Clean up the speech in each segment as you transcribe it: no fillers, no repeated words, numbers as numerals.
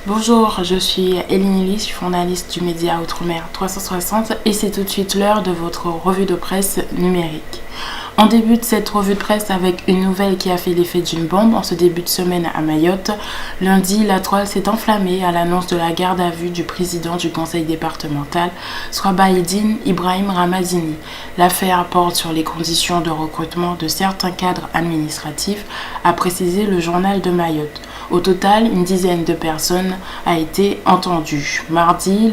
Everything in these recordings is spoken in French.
Bonjour, je suis Eline Elie, je suis journaliste du média Outre-mer 360 et c'est tout de suite l'heure de votre revue de presse numérique. On débute cette revue de presse avec une nouvelle qui a fait l'effet d'une bombe en ce début de semaine à Mayotte. Lundi, la toile s'est enflammée à l'annonce de la garde à vue du président du conseil départemental, Swabaïdine Ibrahim Ramadini. L'affaire porte sur les conditions de recrutement de certains cadres administratifs, a précisé le journal de Mayotte. Au total, une dizaine de personnes a été entendue. Mardi,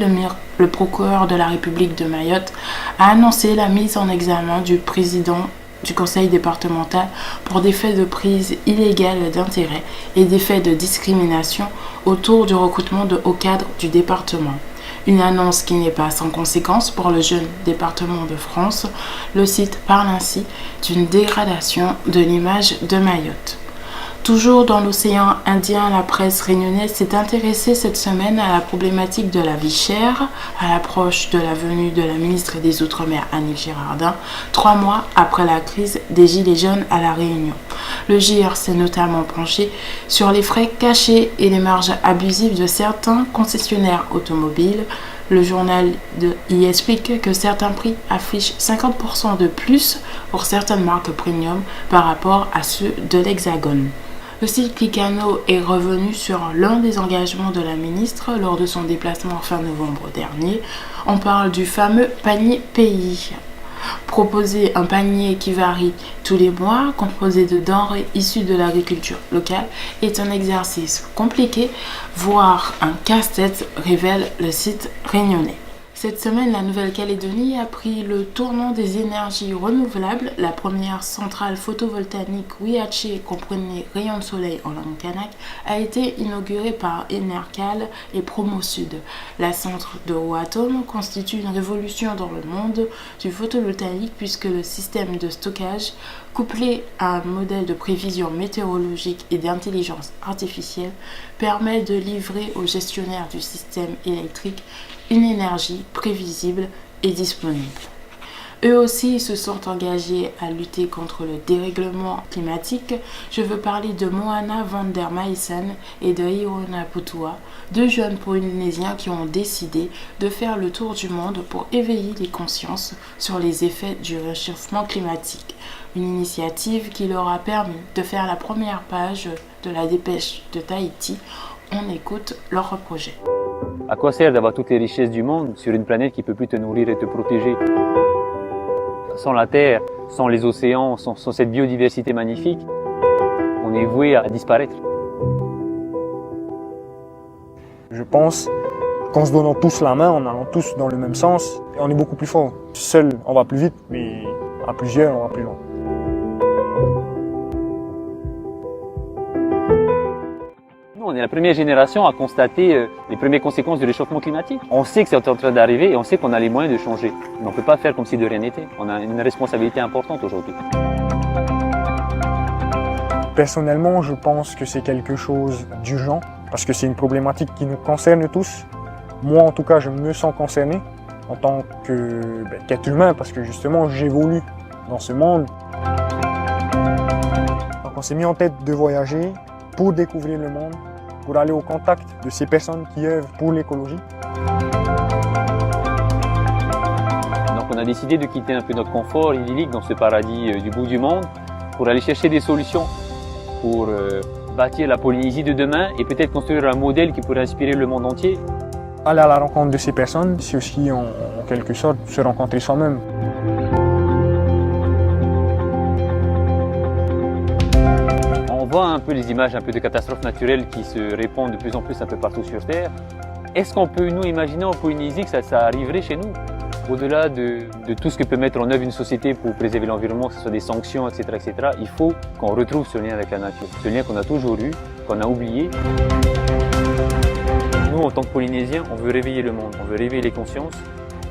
le procureur de la République de Mayotte a annoncé la mise en examen du président du conseil départemental pour des faits de prise illégale d'intérêt et des faits de discrimination autour du recrutement de hauts cadres du département. Une annonce qui n'est pas sans conséquence pour le jeune département de France. Le site parle ainsi d'une dégradation de l'image de Mayotte. Toujours dans l'océan Indien, la presse réunionnaise s'est intéressée cette semaine à la problématique de la vie chère à l'approche de la venue de la ministre des Outre-mer Annick Girardin, 3 mois après la crise des Gilets jaunes à La Réunion. Le GIR s'est notamment penché sur les frais cachés et les marges abusives de certains concessionnaires automobiles. Le journal y explique que certains prix affichent 50% de plus pour certaines marques premium par rapport à ceux de l'Hexagone. Le site Clicano est revenu sur l'un des engagements de la ministre lors de son déplacement fin novembre dernier. On parle du fameux panier pays. Proposer un panier qui varie tous les mois, composé de denrées issues de l'agriculture locale, est un exercice compliqué, voire un casse-tête, révèle le site réunionnais. Cette semaine, la Nouvelle-Calédonie a pris le tournant des énergies renouvelables. La première centrale photovoltaïque Wiaché, comprenait rayons de soleil en langue kanak, a été inaugurée par Enercal et Promo Sud. La centre de Ouatom constitue une révolution dans le monde du photovoltaïque puisque le système de stockage, couplé à un modèle de prévision météorologique et d'intelligence artificielle, permet de livrer aux gestionnaires du système électrique une énergie prévisible et disponible. Eux aussi se sont engagés à lutter contre le dérèglement climatique. Je veux parler de Moana van der Maissen et de Iona Putua, deux jeunes polynésiens qui ont décidé de faire le tour du monde pour éveiller les consciences sur les effets du réchauffement climatique. Une initiative qui leur a permis de faire la première page de la dépêche de Tahiti. On écoute leur projet. À quoi sert d'avoir toutes les richesses du monde sur une planète qui ne peut plus te nourrir et te protéger? Sans la Terre, sans les océans, sans cette biodiversité magnifique, on est voué à disparaître. Je pense qu'en se donnant tous la main, en allant tous dans le même sens, on est beaucoup plus fort. Seul, on va plus vite, mais à plusieurs, on va plus loin. On est la première génération à constater les premières conséquences du réchauffement climatique. On sait que c'est en train d'arriver et on sait qu'on a les moyens de changer. Mais on ne peut pas faire comme si de rien n'était. On a une responsabilité importante aujourd'hui. Personnellement, je pense que c'est quelque chose d'urgent parce que c'est une problématique qui nous concerne tous. Moi, en tout cas, je me sens concerné en tant qu'être humain parce que justement, j'évolue dans ce monde. Donc, on s'est mis en tête de voyager pour découvrir le monde, pour aller au contact de ces personnes qui œuvrent pour l'écologie. Donc on a décidé de quitter un peu notre confort idyllique dans ce paradis du bout du monde pour aller chercher des solutions pour bâtir la Polynésie de demain et peut-être construire un modèle qui pourrait inspirer le monde entier. Aller à la rencontre de ces personnes, c'est aussi en quelque sorte se rencontrer soi-même. On voit un peu les images un peu de catastrophes naturelles qui se répandent de plus en plus un peu partout sur Terre. Est-ce qu'on peut nous imaginer en Polynésie que ça arriverait chez nous? Au-delà de tout ce que peut mettre en œuvre une société pour préserver l'environnement, que ce soit des sanctions, etc., il faut qu'on retrouve ce lien avec la nature. Ce lien qu'on a toujours eu, qu'on a oublié. Nous, en tant que Polynésiens, on veut réveiller le monde, on veut réveiller les consciences.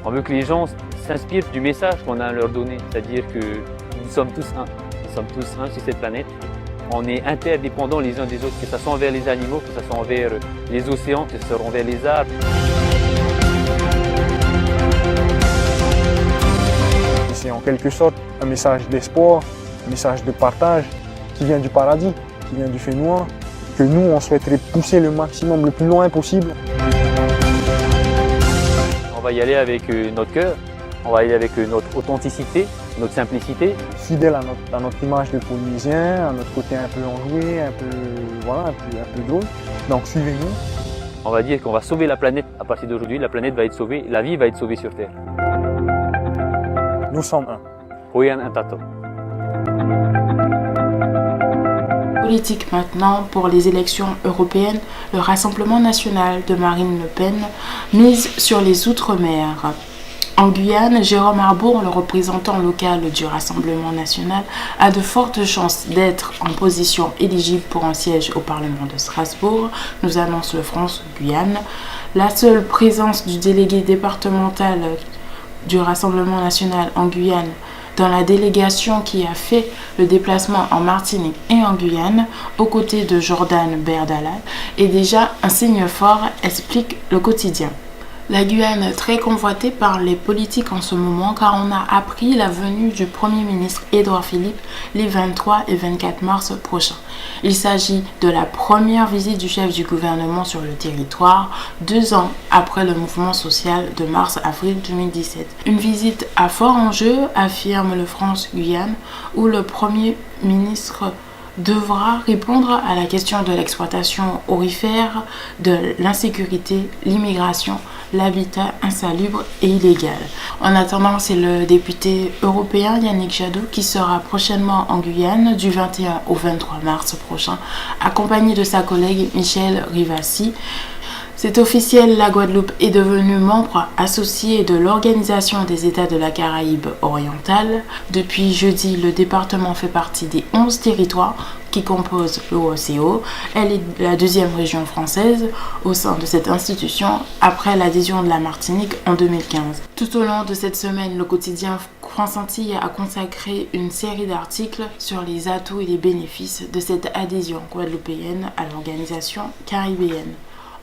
On veut que les gens s'inspirent du message qu'on a à leur donner, c'est-à-dire que nous sommes tous un. Nous sommes tous un sur cette planète. On est interdépendants les uns des autres, que ce soit envers les animaux, que ce soit envers les océans, que ce soit envers les arbres. C'est en quelque sorte un message d'espoir, un message de partage qui vient du paradis, qui vient du fait noir, que nous, on souhaiterait pousser le maximum, le plus loin possible. On va y aller avec notre cœur, on va y aller avec notre authenticité, notre simplicité. Fidèle à notre image de Polynésien, à notre côté un peu enjoué, un peu drôle. Donc suivez-nous. On va dire qu'on va sauver la planète à partir d'aujourd'hui, la planète va être sauvée, la vie va être sauvée sur Terre. Nous sommes un. Hoyan Intato. Politique maintenant, pour les élections européennes, le Rassemblement national de Marine Le Pen mise sur les Outre-mer. En Guyane, Jérôme Arbour, le représentant local du Rassemblement national, a de fortes chances d'être en position éligible pour un siège au Parlement de Strasbourg, nous annonce le France Guyane. La seule présence du délégué départemental du Rassemblement national en Guyane dans la délégation qui a fait le déplacement en Martinique et en Guyane, aux côtés de Jordan Berdalal, est déjà un signe fort, explique le quotidien. La Guyane très convoitée par les politiques en ce moment car on a appris la venue du Premier ministre Édouard Philippe les 23 et 24 mars prochains. Il s'agit de la première visite du chef du gouvernement sur le territoire, 2 ans après le mouvement social de mars-avril 2017. Une visite à fort enjeu, affirme le France Guyane, où le Premier ministre devra répondre à la question de l'exploitation aurifère, de l'insécurité, l'immigration, l'habitat insalubre et illégal. En attendant, c'est le député européen Yannick Jadot qui sera prochainement en Guyane du 21 au 23 mars prochain, accompagné de sa collègue Michèle Rivasi. C'est officiel, la Guadeloupe est devenue membre associé de l'Organisation des États de la Caraïbe orientale. Depuis jeudi, le département fait partie des 11 territoires qui composent l'OCO. Elle est la 2e région française au sein de cette institution après l'adhésion de la Martinique en 2015. Tout au long de cette semaine, le quotidien France Antilles a consacré une série d'articles sur les atouts et les bénéfices de cette adhésion guadeloupéenne à l'organisation caribéenne.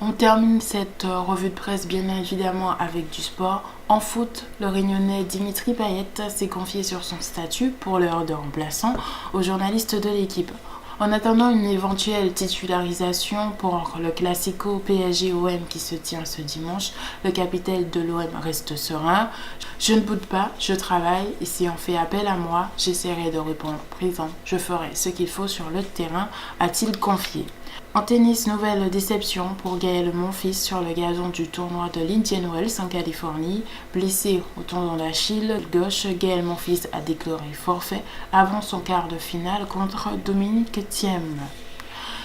On termine cette revue de presse bien évidemment avec du sport. En foot, le Réunionnais Dimitri Payet s'est confié sur son statut pour l'heure de remplaçant aux journalistes de l'équipe. En attendant une éventuelle titularisation pour le Classico PSG-OM qui se tient ce dimanche, le capitaine de l'OM reste serein. Je ne boude pas, je travaille et si on fait appel à moi, j'essaierai de répondre présent. Je ferai ce qu'il faut sur le terrain, a-t-il confié. En tennis, nouvelle déception pour Gaël Monfils sur le gazon du tournoi de l'Indian Wells en Californie. Blessé au tendon d'Achille gauche, Gaël Monfils a déclaré forfait avant son quart de finale contre Dominique Thiem.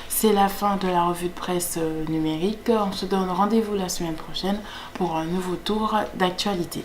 C'est la fin de la revue de presse numérique. On se donne rendez-vous la semaine prochaine pour un nouveau tour d'actualité.